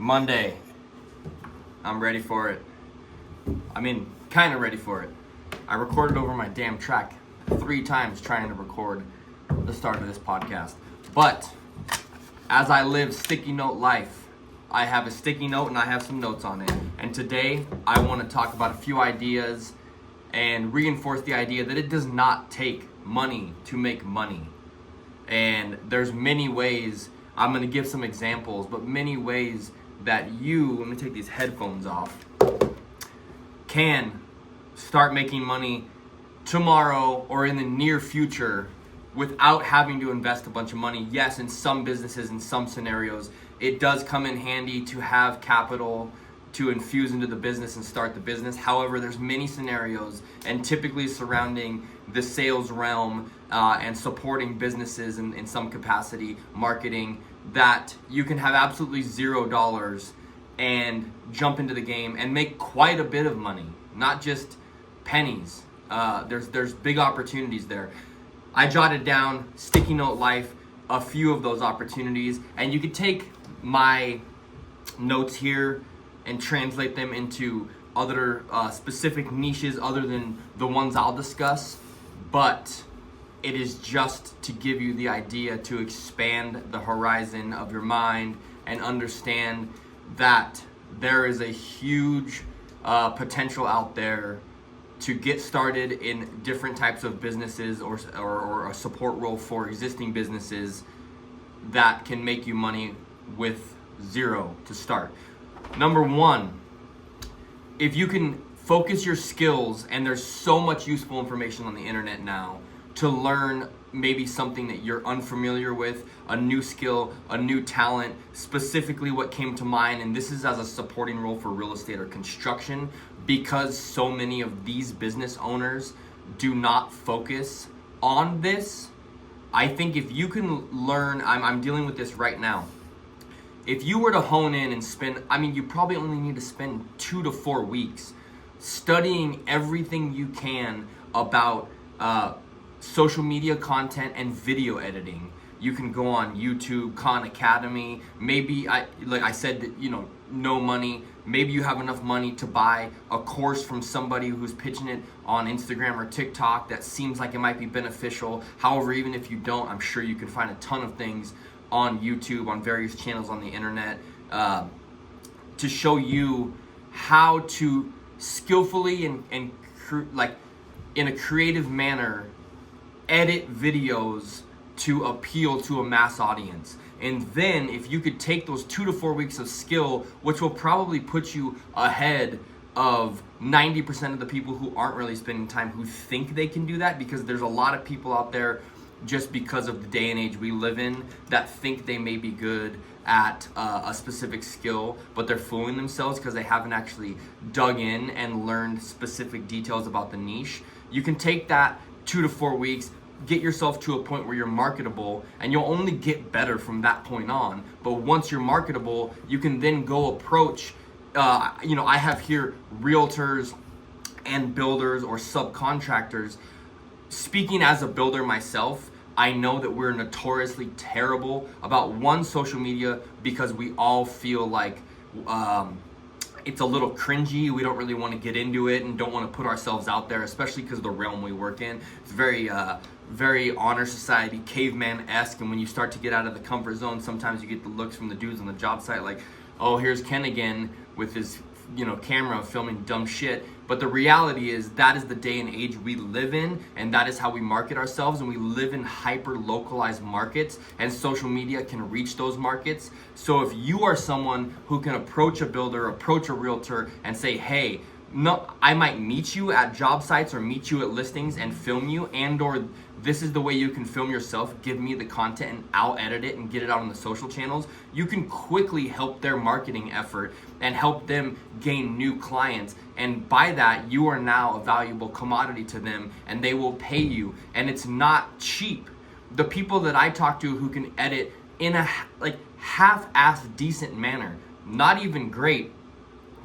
Monday. I'm ready for it. Kind of ready for it. I recorded over my damn track 3 times trying to record the start of this podcast. But as I live sticky note life, I have a sticky note and I have some notes on it. And today I want to talk about a few ideas and reinforce the idea that it does not take money to make money. And there's many ways, I'm going to give some examples, but many ways that you, let me take these headphones off, can start making money tomorrow or in the near future without having to invest a bunch of money. Yes, in some businesses, in some scenarios, it does come in handy to have capital to infuse into the business and start the business. However, there's many scenarios, and typically surrounding the sales realm and supporting businesses in some capacity, marketing, that you can have absolutely $0 and jump into the game and make quite a bit of money, not just pennies. There's big opportunities there. I jotted down, sticky note life, a few of those opportunities, and you could take my notes here and translate them into other specific niches other than the ones I'll discuss, but it is just to give you the idea to expand the horizon of your mind and understand that there is a huge potential out there to get started in different types of businesses or a support role for existing businesses that can make you money with zero to start. Number one, if you can focus your skills, and there's so much useful information on the internet now to learn maybe something that you're unfamiliar with, a new skill, a new talent, specifically what came to mind, and this is as a supporting role for real estate or construction, because so many of these business owners do not focus on this. I think if you can learn, I'm dealing with this right now. If you were to hone in and spend, you probably only need to spend 2 to 4 weeks studying everything you can about social media content and video editing. You can go on YouTube, Khan Academy. Maybe like I said, that no money. Maybe you have enough money to buy a course from somebody who's pitching it on Instagram or TikTok that seems like it might be beneficial. However, even if you don't, I'm sure you can find a ton of things on YouTube, on various channels on the internet, to show you how to skillfully and in a creative manner edit videos to appeal to a mass audience. And then if you could take those 2 to 4 weeks of skill, which will probably put you ahead of 90% of the people who aren't really spending time, who think they can do that, because there's a lot of people out there, just because of the day and age we live in, that think they may be good at a specific skill, but they're fooling themselves because they haven't actually dug in and learned specific details about the niche. You can take that 2 to 4 weeks, get yourself to a point where you're marketable, and you'll only get better from that point on. But once you're marketable, you can then go approach, I have here realtors and builders or subcontractors. Speaking as a builder myself, I know that we're notoriously terrible about social media, because we all feel like it's a little cringy. We don't really want to get into it and don't want to put ourselves out there, especially because of the realm we work in. It's very honor society, caveman-esque, and when you start to get out of the comfort zone, sometimes you get the looks from the dudes on the job site like, oh, here's Ken again with his camera filming dumb shit. But the reality is that is the day and age we live in, and that is how we market ourselves, and we live in hyper localized markets, and social media can reach those markets. So if you are someone who can approach a builder, approach a realtor and say, hey, no, I might meet you at job sites or meet you at listings and film you, and or this is the way you can film yourself, give me the content and I'll edit it and get it out on the social channels, you can quickly help their marketing effort and help them gain new clients. And by that, you are now a valuable commodity to them, and they will pay you. And it's not cheap. The people that I talk to who can edit in a half-assed decent manner, not even great,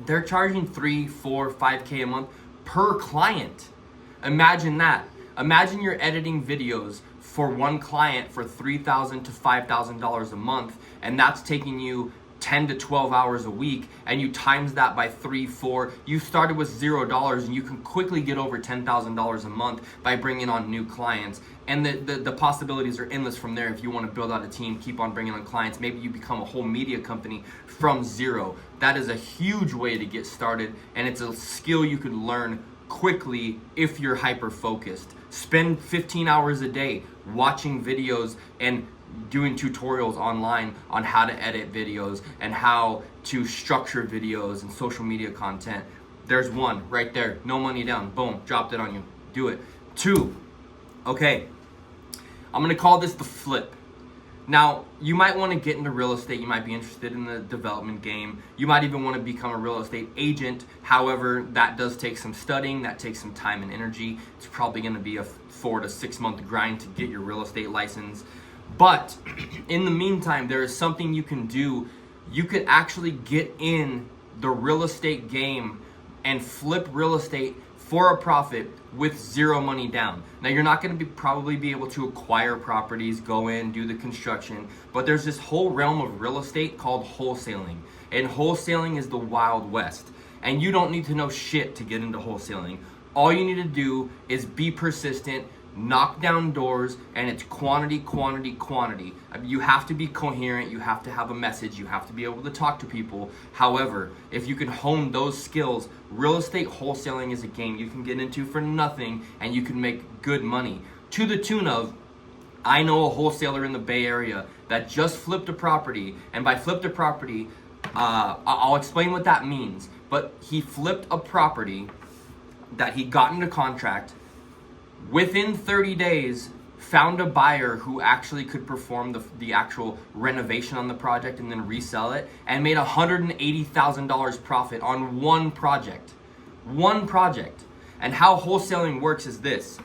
they're charging $3, $4, $5K a month per client. Imagine that. Imagine you're editing videos for one client for $3,000 to $5,000 a month, and that's taking you 10 to 12 hours a week, and you times that by 3, 4, you started with $0, and you can quickly get over $10,000 a month by bringing on new clients. And the possibilities are endless from there. If you want to build out a team, keep on bringing on clients, maybe you become a whole media company from zero. That is a huge way to get started, and it's a skill you can learn quickly if you're hyper focused. Spend 15 hours a day watching videos and doing tutorials online on how to edit videos and how to structure videos and social media content. There's one right there. No money down. Boom. Dropped it on you. Do it. 2. Okay. I'm going to call this the flip. Now, you might want to get into real estate. You might be interested in the development game. You might even want to become a real estate agent. However, that does take some studying. That takes some time and energy. It's probably going to be a 4 to 6 month grind to get your real estate license. But in the meantime, there is something you can do. You could actually get in the real estate game and flip real estate for a profit with 0 money down. Now, you're not going to probably be able to acquire properties, go in, do the construction, but there's this whole realm of real estate called wholesaling. And wholesaling is the Wild West. And you don't need to know shit to get into wholesaling. All you need to do is be persistent, knock down doors, and it's quantity, quantity, quantity. You have to be coherent, you have to have a message, you have to be able to talk to people. However, if you can hone those skills, real estate wholesaling is a game you can get into for nothing, and you can make good money. To the tune of, I know a wholesaler in the Bay Area that just flipped a property, and by flipped a property, I'll explain what that means, but he flipped a property that he got into contract. Within 30 days, found a buyer who actually could perform the actual renovation on the project and then resell it, and made $180,000 profit on one project. One project. And how wholesaling works is this.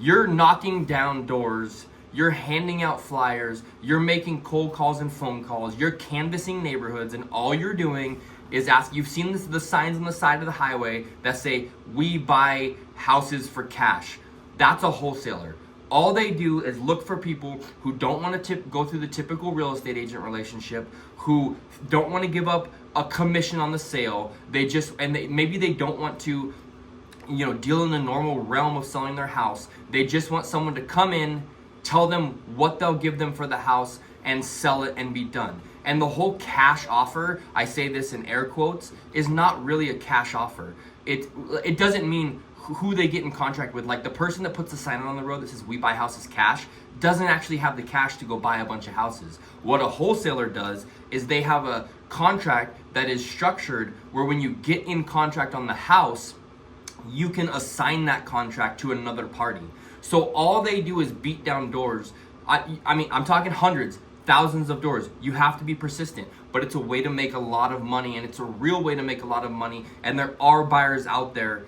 You're knocking down doors, you're handing out flyers, you're making cold calls and phone calls, you're canvassing neighborhoods, and all you're doing is you've seen the signs on the side of the highway that say, "We buy houses for cash." That's a wholesaler. All they do is look for people who don't want to go through the typical real estate agent relationship, who don't want to give up a commission on the sale. Maybe they don't want to, deal in the normal realm of selling their house. They just want someone to come in, tell them what they'll give them for the house, and sell it and be done. And the whole cash offer, I say this in air quotes, is not really a cash offer. It doesn't mean who they get in contract with. Like, the person that puts the sign on the road that says "We buy houses cash" doesn't actually have the cash to go buy a bunch of houses. What a wholesaler does is they have a contract that is structured where when you get in contract on the house, you can assign that contract to another party. So all they do is beat down doors. I mean, I'm talking hundreds, thousands of doors. You have to be persistent, but it's a way to make a lot of money, and it's a real way to make a lot of money. And there are buyers out there,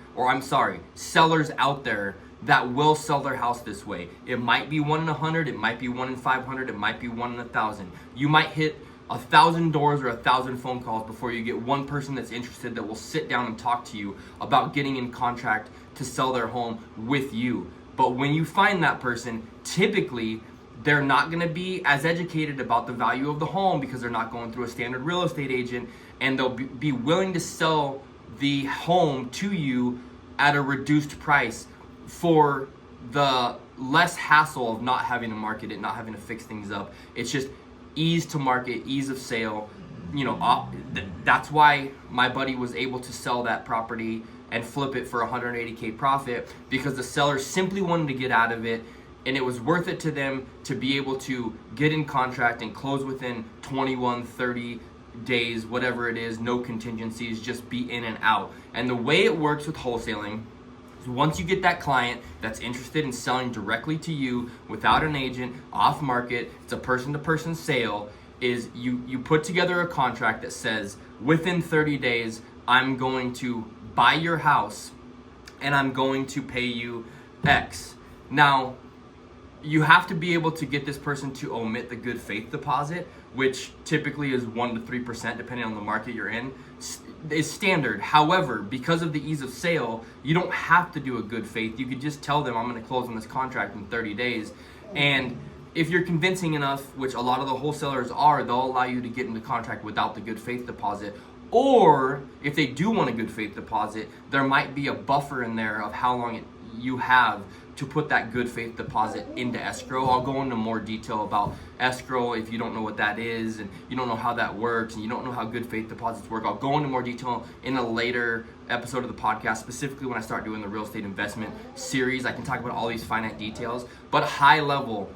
sellers out there that will sell their house this way. It might be 1 in 100, it might be 1 in 500, it might be 1 in 1,000. You might hit 1,000 doors or 1,000 phone calls before you get one person that's interested that will sit down and talk to you about getting in contract to sell their home with you. But when you find that person, typically they're not going to be as educated about the value of the home because they're not going through a standard real estate agent, and they'll be willing to sell the home to you at a reduced price for the less hassle of not having to market it, not having to fix things up. It's just ease to market, ease of sale. That's why my buddy was able to sell that property and flip it for $180K profit, because the seller simply wanted to get out of it, and it was worth it to them to be able to get in contract and close within 21, 30 days, whatever it is, no contingencies, just be in and out. And the way it works with wholesaling is once you get that client that's interested in selling directly to you without an agent, off market, it's a person-to-person sale, is you put together a contract that says, within 30 days, I'm going to buy your house and I'm going to pay you X. Now, you have to be able to get this person to omit the good faith deposit, which typically is 1 to 3%, depending on the market you're in, is standard. However, because of the ease of sale, you don't have to do a good faith. You could just tell them, I'm going to close on this contract in 30 days. And if you're convincing enough, which a lot of the wholesalers are, they'll allow you to get into contract without the good faith deposit. Or if they do want a good faith deposit, there might be a buffer in there of how long you have to put that good faith deposit into escrow. I'll go into more detail about escrow if you don't know what that is and you don't know how that works and you don't know how good faith deposits work. I'll go into more detail in a later episode of the podcast, specifically when I start doing the real estate investment series. I can talk about all these finite details, but high level,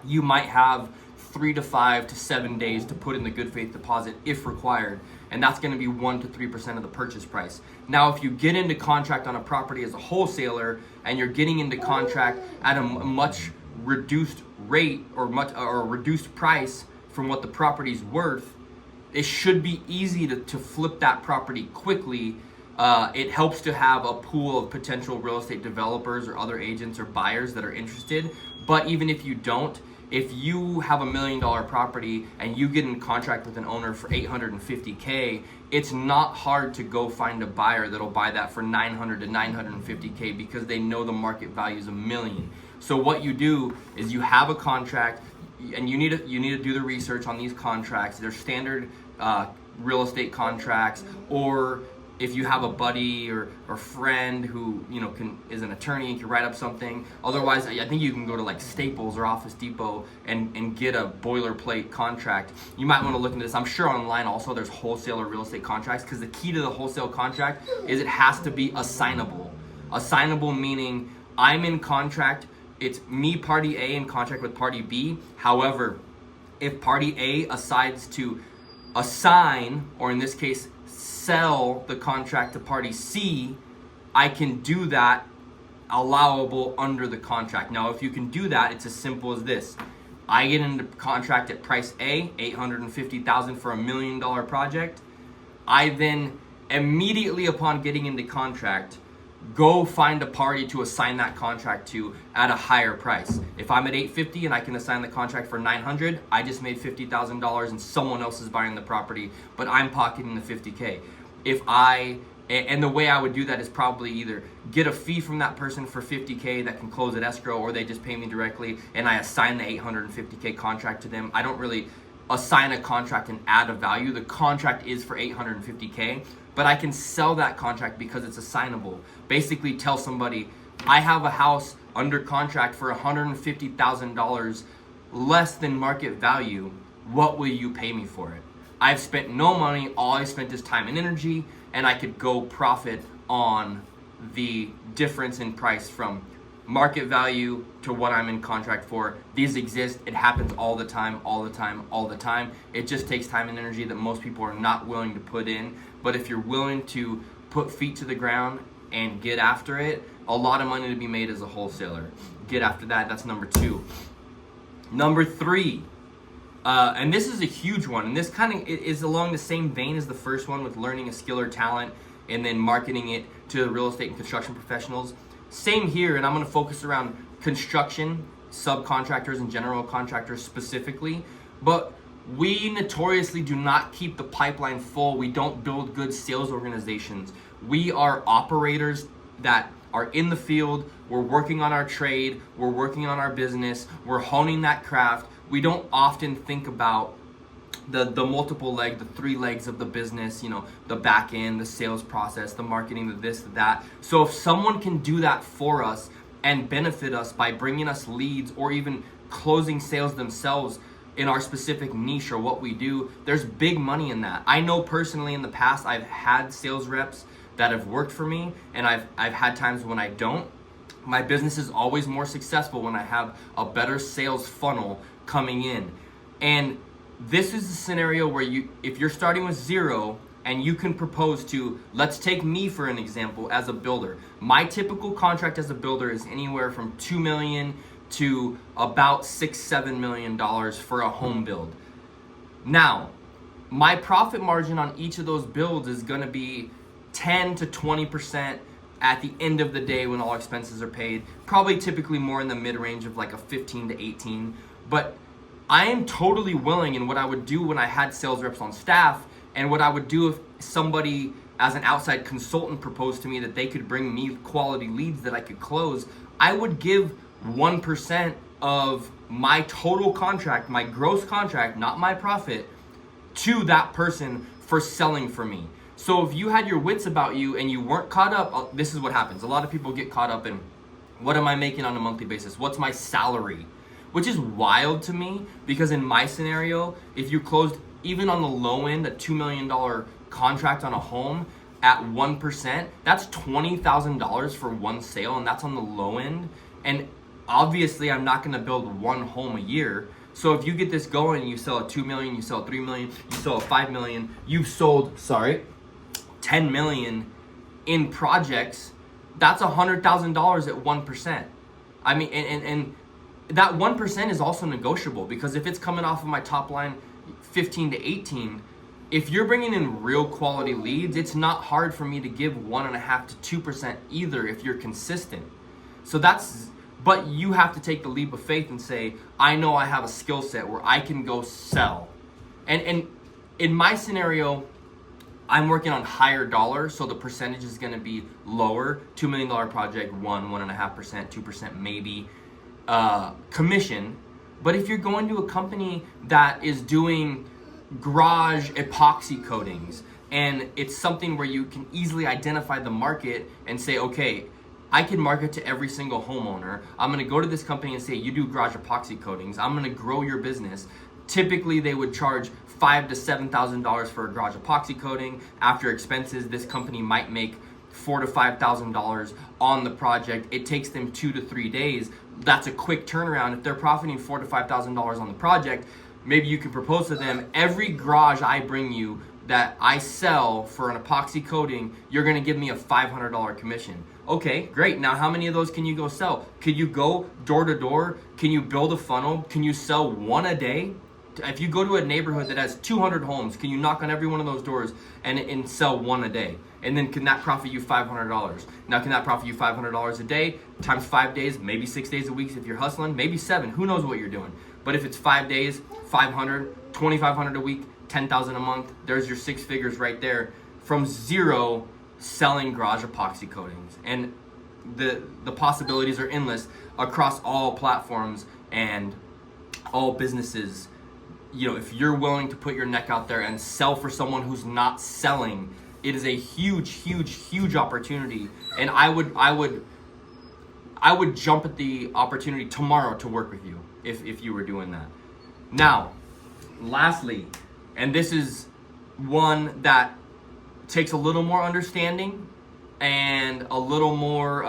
you might have 3 to 5 to 7 days to put in the good faith deposit if required, and that's going to be 1 to 3% of the purchase price. Now, if you get into contract on a property as a wholesaler and you're getting into contract at a much reduced rate or a reduced price from what the property's worth, it should be easy to flip that property quickly. It helps to have a pool of potential real estate developers or other agents or buyers that are interested. But even if you don't, if you have $1 million property and you get in contract with an owner for $850K, it's not hard to go find a buyer that'll buy that for $900 to $950K because they know the market value is $1 million. So what you do is you have a contract, and you need to do the research on these contracts. They're standard real estate contracts, or if you have a buddy or friend who is an attorney and can write up something. Otherwise, I think you can go to like Staples or Office Depot and get a boilerplate contract. You might want to look into this. I'm sure online also there's wholesaler real estate contracts, because the key to the wholesale contract is it has to be assignable. Assignable meaning I'm in contract, it's me, party A, in contract with party B. However, if party A decides to assign, or in this case, sell the contract to party C, I can do that allowable under the contract. Now, if you can do that, it's as simple as this. I get into contract at price A, $850,000 for $1 million project. I then immediately upon getting into contract, go find a party to assign that contract to at a higher price. If I'm at $850 and I can assign the contract for $900, I just made $50,000 and someone else is buying the property, but I'm pocketing the $50K. And the way I would do that is probably either get a fee from that person for $50K that can close at escrow, or they just pay me directly and I assign the $850K contract to them. I don't really assign a contract and add a value. The contract is for $850K, but I can sell that contract because it's assignable. Basically tell somebody, I have a house under contract for $150,000 less than market value. What will you pay me for it? I've spent no money, all I spent is time and energy, and I could go profit on the difference in price from market value to what I'm in contract for. These exist. It happens all the time, all the time, all the time. It just takes time and energy that most people are not willing to put in. But if you're willing to put feet to the ground and get after it, a lot of money to be made as a wholesaler. Get after that. That's number 2. Number 3, and this is a huge one, and this kind of is along the same vein as the first one with learning a skill or talent and then marketing it to real estate and construction professionals. Same here, and I'm going to focus around construction, subcontractors, and general contractors specifically. But we notoriously do not keep the pipeline full. We don't build good sales organizations. We are operators that are in the field. We're working on our trade. We're working on our business. We're honing that craft. We don't often think about the multiple leg, the 3 legs of the business, the back end, the sales process, the marketing, the this, the that. So if someone can do that for us and benefit us by bringing us leads or even closing sales themselves in our specific niche or what we do, there's big money in that. I know personally in the past I've had sales reps that have worked for me, and I've had times when I don't. My business is always more successful when I have a better sales funnel coming in. And this is a scenario where if you're starting with 0 and you can propose to, let's take me for an example as a builder. My typical contract as a builder is anywhere from $2 million to about $6-7 million for a home build. Now, my profit margin on each of those builds is going to be 10 to 20% at the end of the day when all expenses are paid. Probably typically more in the mid-range of like a 15 to 18. But I am totally willing, and what I would do when I had sales reps on staff, and what I would do if somebody as an outside consultant proposed to me that they could bring me quality leads that I could close, I would give 1% of my total contract, my gross contract, not my profit, to that person for selling for me. So if you had your wits about you and you weren't caught up, this is what happens. A lot of people get caught up in, what am I making on a monthly basis? What's my salary? Which is wild to me, because in my scenario, if you closed even on the low end a $2 million contract on a home at 1%, that's $20,000 for one sale, and that's on the low end. And obviously I'm not gonna build one home a year. So if you get this going, you sell a 2 million, you sell a 3 million, you sell a 5 million, you've sold, 10 million in projects, that's $100,000 at 1%. I mean, and that 1% is also negotiable, because if it's coming off of my top line 15 to 18, if you're bringing in real quality leads, it's not hard for me to give 1.5 to 2% either if you're consistent. So but you have to take the leap of faith and say, I know I have a skill set where I can go sell. And in my scenario, I'm working on higher dollars, so the percentage is gonna be lower. $2 million project, 1.5%, 2% maybe, commission. But if you're going to a company that is doing garage epoxy coatings, and it's something where you can easily identify the market and say, okay, I can market to every single homeowner. I'm gonna go to this company and say, you do garage epoxy coatings. I'm gonna grow your business. Typically, they would charge $5,000 to $7,000 for a garage epoxy coating. After expenses, this company might make $4,000 to $5,000 on the project. It takes them 2 to 3 days. That's a quick turnaround. If they're profiting $4,000 to $5,000 on the project, maybe you can propose to them, every garage I bring you that I sell for an epoxy coating, you're gonna give me a $500 commission. Okay, great. Now how many of those can you go sell? Could you go door to door? Can you build a funnel? Can you sell one a day? If you go to a neighborhood that has 200 homes, can you knock on every one of those doors and sell one a day? And then can that profit you $500? Now can that profit you $500 a day times 5 days, maybe 6 days a week if you're hustling, maybe 7, who knows what you're doing. But if it's 5 days, 500, 2,500 a week, 10,000 a month, there's your 6 figures right there from zero selling garage epoxy coatings. And the possibilities are endless across all platforms and all businesses. You know, if you're willing to put your neck out there and sell for someone who's not selling, it is a huge, huge, huge opportunity. And I would jump at the opportunity tomorrow to work with you if you were doing that. Now, lastly, and this is one that takes a little more understanding and a little more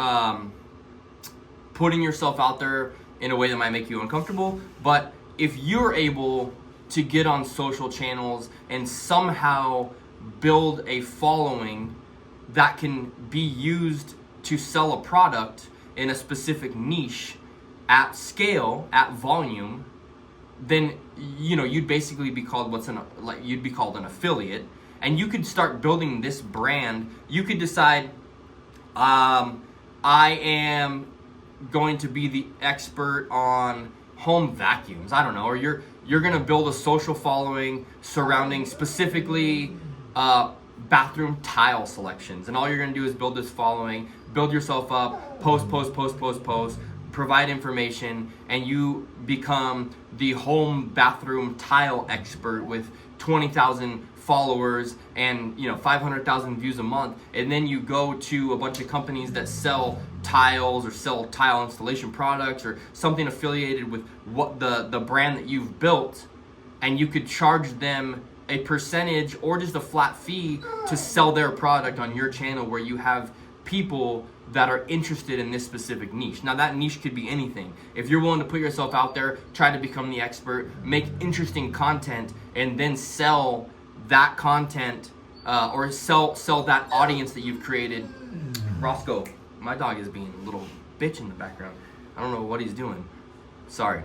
putting yourself out there in a way that might make you uncomfortable. But if you're able to get on social channels and somehow build a following that can be used to sell a product in a specific niche at scale, at volume, then you'd basically be called you'd be called an affiliate, and you could start building this brand. You could decide, I am going to be the expert on home vacuums. I don't know, or you're gonna build a social following surrounding specifically bathroom tile selections, and all you're gonna do is build this following, build yourself up, post, provide information, and you become the home bathroom tile expert with 20,000 followers and 500,000 views a month. And then you go to a bunch of companies that sell tiles or sell tile installation products or something affiliated with what the brand that you've built, and you could charge them a percentage or just a flat fee to sell their product on your channel, where you have people that are interested in this specific niche. Now that niche could be anything. If you're willing to put yourself out there, try to become the expert, make interesting content, and then sell that content or sell that audience that you've created. Roscoe, my dog is being a little bitch in the background. I don't know what he's doing. Sorry.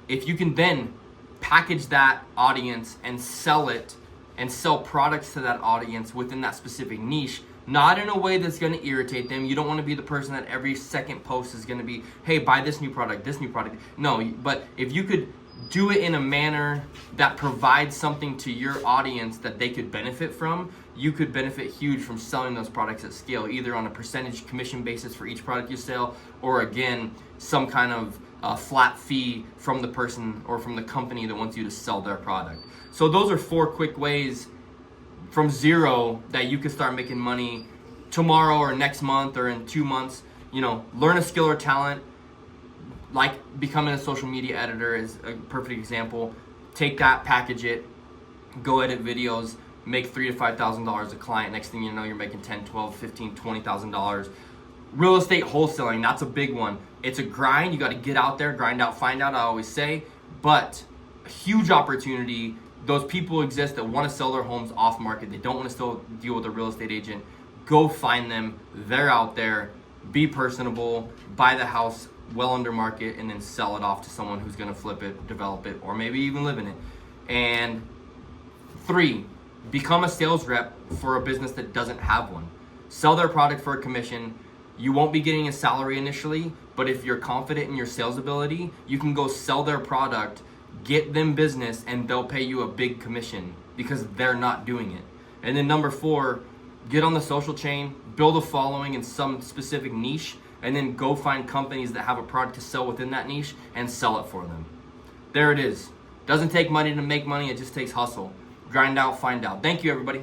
If you can then package that audience and sell it and sell products to that audience within that specific niche, not in a way that's going to irritate them. You don't want to be the person that every second post is going to be, hey, buy this new product, this new product. No, but if you could do it in a manner that provides something to your audience that they could benefit from, you could benefit huge from selling those products at scale, either on a percentage commission basis for each product you sell, or again, some kind of flat fee from the person or from the company that wants you to sell their product. So those are 4 quick ways from zero that you could start making money tomorrow or next month or in 2 months. Learn a skill or talent, like becoming a social media editor is a perfect example. Take that, package it, go edit videos, make $3,000 to $5,000 a client. Next thing you know, you're making $10,000, $12,000, $15,000, $20,000. Real estate wholesaling, that's a big one. It's a grind. You got to get out there, grind out, find out, I always say. But a huge opportunity. Those people exist that want to sell their homes off market. They don't want to still deal with a real estate agent. Go find them. They're out there. Be personable. Buy the house well under market and then sell it off to someone who's going to flip it, develop it, or maybe even live in it. And 3, become a sales rep for a business that doesn't have one. Sell their product for a commission. You won't be getting a salary initially, but if you're confident in your sales ability, you can go sell their product, get them business, and they'll pay you a big commission because they're not doing it. And then number 4, get on the social chain, build a following in some specific niche, and then go find companies that have a product to sell within that niche and sell it for them. There it is. Doesn't take money to make money, it just takes hustle. Grind out, find out. Thank you, everybody.